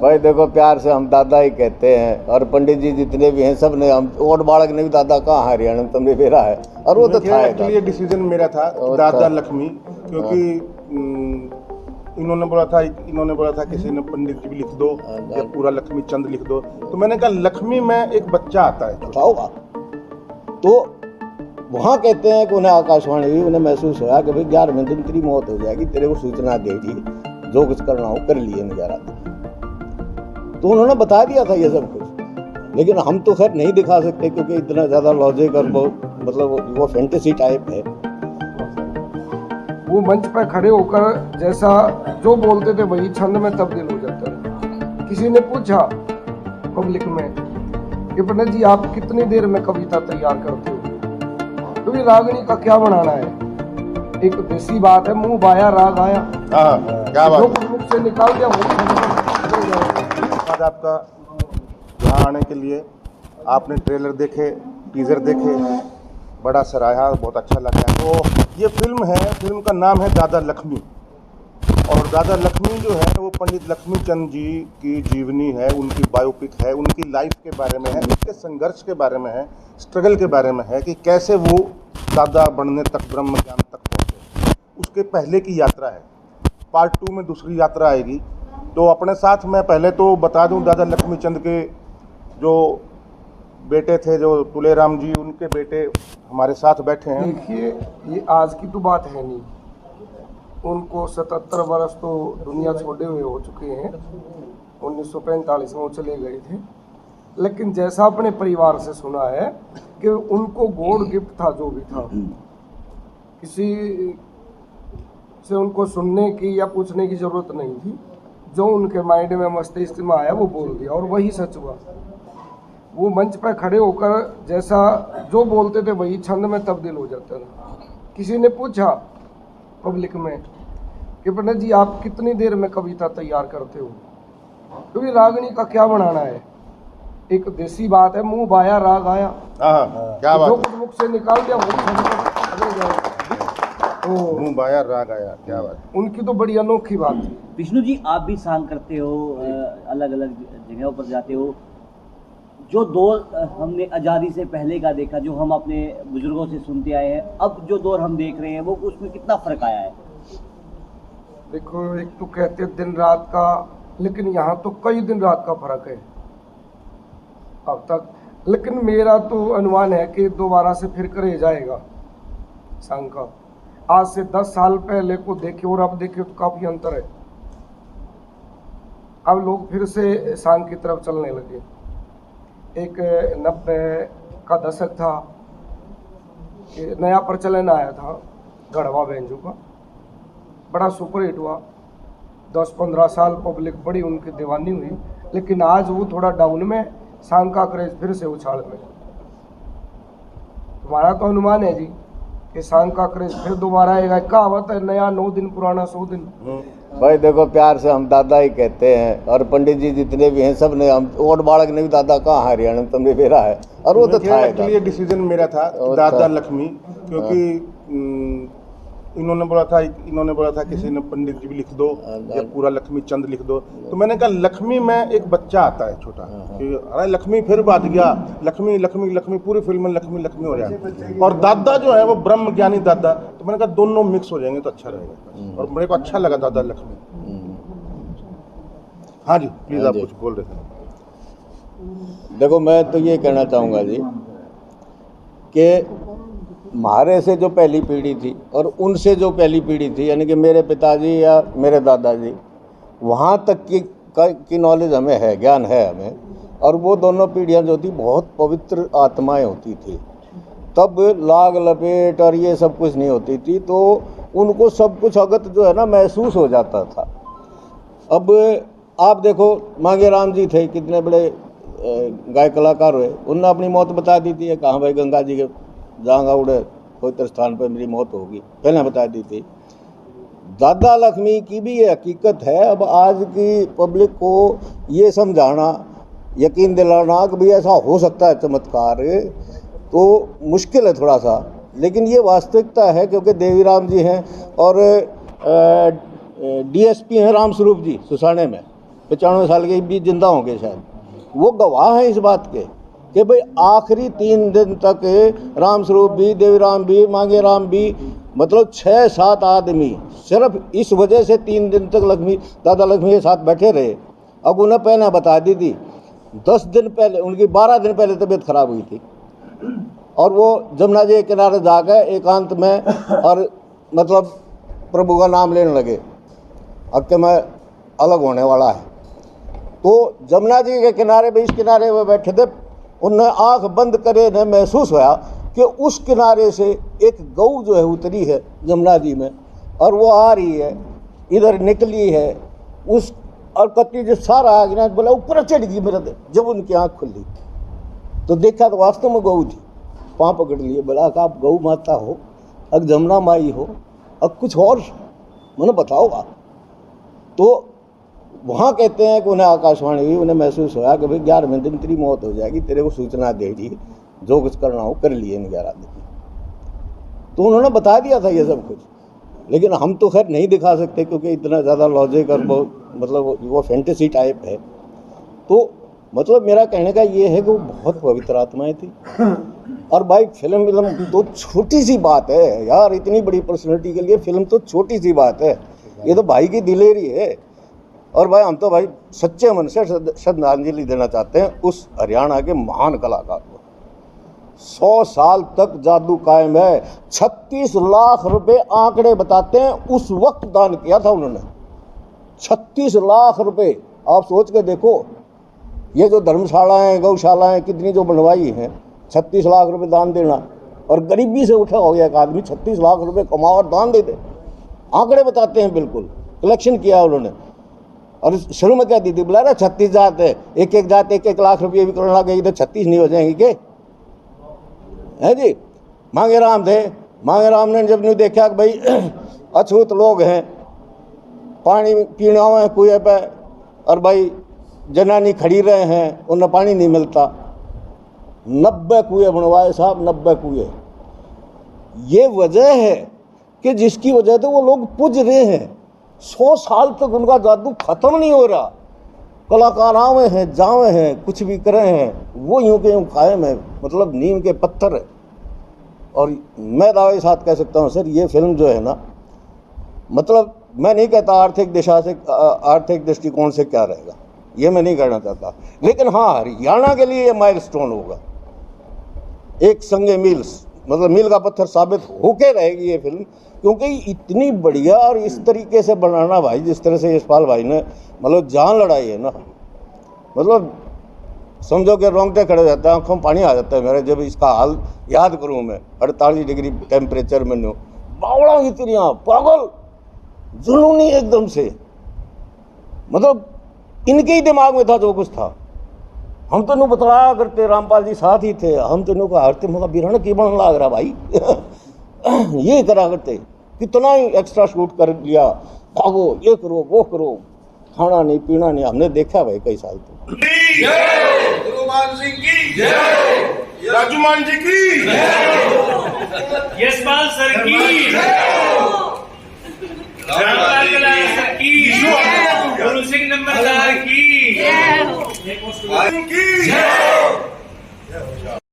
भाई देखो, प्यार से हम दादा ही कहते हैं, और पंडित जी जितने भी हैं सब ने, हम और बालक ने भी दादा कहाँ हरियाणा में तुमने फेरा है, और वो तो था। एक्चुअली ये डिसीजन मेरा था दादा लक्ष्मी, क्योंकि इन्होंने बोला था किसी ने पंडित जी भी लिख दो या पूरा लक्ष्मी चंद लिख दो, तो मैंने कहा लक्ष्मी में एक बच्चा आता है होगा। तो वहाँ कहते हैं कि उन्हें आकाशवाणी हुई, उन्हें महसूस हुआ कि भाई 11वें दिन तेरी मौत हो जाएगी, तेरे को सूचना देगी, जो कुछ करना हो कर लिए नजारा। तो उन्होंने बता दिया था ये सब कुछ, लेकिन हम तो खैर नहीं दिखा सकते क्योंकि इतना ज़्यादा लॉजिक और मतलब वो फैंटेसी टाइप है। वो मंच पर खड़े होकर जैसा जो बोलते थे वही छंद में तब्दील हो जाता है। किसी ने पूछा पब्लिक में कि पंडित जी आप कितनी देर में कविता तैयार करते हो, तो ये रागनी का क्या बनाना है। एक देसी बात है, मुंह बाया राग आया। क्या बात, जो कुछ मुख से निकाल दिया वो आपका यहाँ आने के लिए। आपने ट्रेलर देखे, टीजर देखे, बड़ा सराहा, बहुत अच्छा लगा। तो ये फिल्म है, फिल्म का नाम है दादा लक्ष्मी, और दादा लक्ष्मी जो है वो पंडित लक्ष्मीचंद जी की जीवनी है, उनकी बायोपिक है, उनकी लाइफ के बारे में है, उनके संघर्ष के बारे में है, स्ट्रगल के बारे में है कि कैसे वो दादा बनने तक, ब्रह्म ज्ञान तक पहुँचे। उसके पहले की यात्रा है। पार्ट 2 में दूसरी यात्रा आएगी। तो अपने साथ मैं पहले तो बता दूं, दादा लक्ष्मीचंद के जो बेटे थे, जो तुलेराम जी, उनके बेटे हमारे साथ बैठे हैं। देखिए, ये आज की तो बात है नहीं, उनको 77 वर्ष तो दुनिया छोड़े हुए हो चुके हैं। 1945 में वो चले गए थे, लेकिन जैसा अपने परिवार से सुना है कि उनको गॉड गिफ्ट था, जो भी था, किसी से उनको सुनने की या पूछने की जरूरत नहीं थी। जो उनके माइंड में, मस्तिष्क में आया वो बोल दिया, और वही सच हुआ। वो मंच पर खड़े होकर जैसा जो बोलते थे वही छंद में तब्दील हो जाता था। किसी ने पूछा पब्लिक में कि पंडित जी आप कितनी देर में कविता तैयार करते हो, तो ये रागनी का क्या बनाना है। एक देसी बात है, मुंह बाया राग आया। क्या बात, जो कुछ मुख से निकाल दिया वो मुंह बाया राग आया। क्या बात, उनकी तो बड़ी अनोखी बात थी। विष्णु जी, आप भी सांग करते हो, अलग अलग जगहों पर जाते हो। जो दौर हमने आज़ादी से पहले का देखा, जो हम अपने बुजुर्गों से सुनते आए हैं, अब जो दौर हम देख रहे हैं वो उसमें कितना फर्क आया है। देखो, एक तो कहते हैं दिन रात का, लेकिन यहाँ तो कई दिन रात का फर्क है अब तक। लेकिन मेरा तो अनुमान है कि दोबारा से फिर करे जाएगा सांग का। आज से 10 साल पहले को देखे और अब देखे तो काफी अंतर है। अब लोग फिर से सांग की तरफ चलने लगे। एक 90 का दशक था कि नया प्रचलन आया था गढ़वा बैंजो का, बड़ा सुपर हिट हुआ। 10-15 साल पब्लिक बड़ी उनकी दीवानी हुई, लेकिन आज वो थोड़ा डाउन में, सांग का क्रेज फिर से उछाल में। तुम्हारा तो अनुमान है जी कि सांग का क्रेज फिर दोबारा आएगा। कहावत है, नया 9 दिन पुराना 100 दिन। भाई देखो, प्यार से हम दादा ही कहते हैं, और पंडित जी जितने भी हैं सब ने, हम और बालक ने भी दादा कहाँ हरियाणा में तुमने फेरा है, और वो तो था। एक्चुअली ये डिसीजन मेरा था दादा लक्ष्मी, क्योंकि इन्होंने बोला था किसी ने पंडित जी भी लिख दो या पूरा लक्ष्मी चंद लिख दो, तो मैंने कहा लक्ष्मी में एक बच्चा आता है छोटा। अरे लक्ष्मी फिर बात गया, लक्ष्मी लक्ष्मी लक्ष्मी, पूरी फिल्म में लक्ष्मी लक्ष्मी हो जाए, और दादा जो है वो ब्रह्म ज्ञानी दादा। तो मैंने कहा दोनों मिक्स हो जाएंगे तो अच्छा रहेगा, और मेरे को अच्छा लगा दादा लक्ष्मी। हाँ जी, प्लीज आप कुछ बोल रहे थे। देखो, मैं तो ये कहना चाहूँगा जी कि हमारे से जो पहली पीढ़ी थी और उनसे जो पहली पीढ़ी थी, यानी कि मेरे पिताजी या मेरे दादाजी, वहाँ तक की नॉलेज हमें है, ज्ञान है हमें। और वो दोनों पीढ़ियाँ जो थी बहुत पवित्र आत्माएं होती थी। तब लाग लपेट और ये सब कुछ नहीं होती थी, तो उनको सब कुछ अगत जो है ना महसूस हो जाता था। अब आप देखो, मांगे राम जी थे, कितने बड़े गायक कलाकार हुए, उनने अपनी मौत बता दी थी। कहाँ भाई गंगा जी के जांगा उड़े पवित्र स्थान पर मेरी मौत होगी, पहले बता दी थी। दादा लक्ष्मी की भी ये हकीकत है। अब आज की पब्लिक को ये समझाना, यकीन दिलाना कि भाई ऐसा हो सकता है चमत्कार, तो मुश्किल है थोड़ा सा, लेकिन ये वास्तविकता है। क्योंकि देवीराम जी हैं और डीएसपी हैं रामस्वरूप जी सुसाने में, 95 साल के भी जिंदा होंगे शायद, वो गवाह हैं इस बात के कि भाई आखिरी 3 दिन तक राम स्वरूप भी, देवीराम भी, मांगे राम भी, मतलब 6-7 आदमी सिर्फ इस वजह से 3 दिन तक दादा लक्ष्मी के साथ बैठे रहे। अब उन्हें पहले बता दी थी 10 दिन पहले, उनकी 12 दिन पहले तबीयत खराब हुई थी और वो जमुना जी के किनारे जाकर एकांत में और मतलब प्रभु का नाम लेने लगे, अब के मैं अलग होने वाला है। तो जमुना जी के किनारे भी, इस किनारे में बैठे थे, उन्हें आंख बंद करे ने महसूस हुआ कि उस किनारे से एक गऊ जो है उतरी है जमुना जी में और वो आ रही है, इधर निकली है उस, और कत्ती जो सारा आ गया, बोला ऊपर चढ़ गई मेरे। जब उनकी आंख खुली तो देखा तो वास्तव में गऊ थी, पाँव पकड़ लिए, बोला कि आप गऊ माता हो, अब जमुना माई हो, अब कुछ और मैंने बताओगा। तो वहाँ कहते हैं कि उन्हें आकाशवाणी हुई, उन्हें महसूस हुआ कि भाई 11वें दिन तेरी मौत हो जाएगी, तेरे को सूचना दे दी, जो कुछ करना हो कर लिए इन 11 दिन। तो उन्होंने बता दिया था ये सब कुछ, लेकिन हम तो खैर नहीं दिखा सकते क्योंकि इतना ज़्यादा लॉजिक और मतलब वो फैंटेसी टाइप है। तो मतलब मेरा कहने का ये है कि वो बहुत पवित्र आत्माएं थी। और भाई फिल्म तो छोटी सी बात है यार, इतनी बड़ी पर्सनैलिटी के लिए फिल्म तो छोटी सी बात है, ये तो भाई की दिलेरी है। और भाई हम तो भाई सच्चे मन से श्रद्धांजलि देना चाहते हैं उस हरियाणा के महान कलाकार को। 100 साल तक जादू कायम है। 36 लाख रुपए आंकड़े बताते हैं उस वक्त दान किया था उन्होंने, 36 लाख रुपए। आप सोच के देखो, ये जो धर्मशालाएं, गौशालाएं कितनी जो बनवाई हैं, 36 लाख रुपए दान देना, और गरीबी से उठा हो गया एक आदमी 36 लाख रुपए कमाओ और दान दे दे। आंकड़े बताते हैं, बिल्कुल कलेक्शन किया उन्होंने। और शुरू में क्या दी थी, बुला रहा 36 जात है, एक जात 1-1 लाख रुपये भी करने लगे तो 36 नहीं हो जाएंगे के, है जी। मांगे राम थे, मांगे राम ने जब नहीं देखा कि भाई अछूत लोग हैं, पानी पीना हुआ है कुएं पे, और भाई जनानी खड़ी रहे हैं, उन्हें पानी नहीं मिलता, 90 कुएं बनवाए साहब, 90 कुएं। ये वजह है कि जिसकी वजह से वो लोग पुज रहे हैं। 100 साल तक उनका जादू खत्म नहीं हो रहा। कलाकार आवे हैं, जावे हैं, कुछ भी करे हैं, वो यूं के यूं कायम है, मतलब नीम के पत्थर है। और मैं दावे के साथ कह सकता हूँ सर, ये फिल्म जो है ना, मतलब मैं नहीं कहता आर्थिक दिशा से, आर्थिक दृष्टिकोण से क्या रहेगा, ये मैं नहीं कहना चाहता, लेकिन हाँ हरियाणा के लिए ये माइलस्टोन होगा, एक संगे मील, मतलब मील का पत्थर साबित होके रहेगी ये फिल्म। क्योंकि इतनी बढ़िया और इस तरीके से बनाना भाई, जिस तरह से यशपाल भाई ने मतलब जान लड़ाई है ना, मतलब समझो कि रोंगटे खड़े हो जाता है, आंखों में पानी आ जाता है मेरे जब इसका हाल याद करूँ मैं। 48 डिग्री टेम्परेचर में नो बावड़ा इतनी पागल जुनूनी एकदम से, मतलब इनके ही दिमाग में था जो कुछ था। हम तो नहीं बतलाया करते, रामपाल जी साथ ही थे, हम तो नहीं हरते मौका बिरहण की बन लाग रहा भाई ये करा करते, कितना ही एक्स्ट्रा शूट कर लिया, भागो ये करो वो करो, खाना नहीं पीना नहीं, हमने देखा भाई कई साल तो। गुरुमान सिंह की जय, राजूमान जी की जय, यशपाल सर की, रामपाल कलाल सर की, गुरु सिंह नंबरदार की की जय।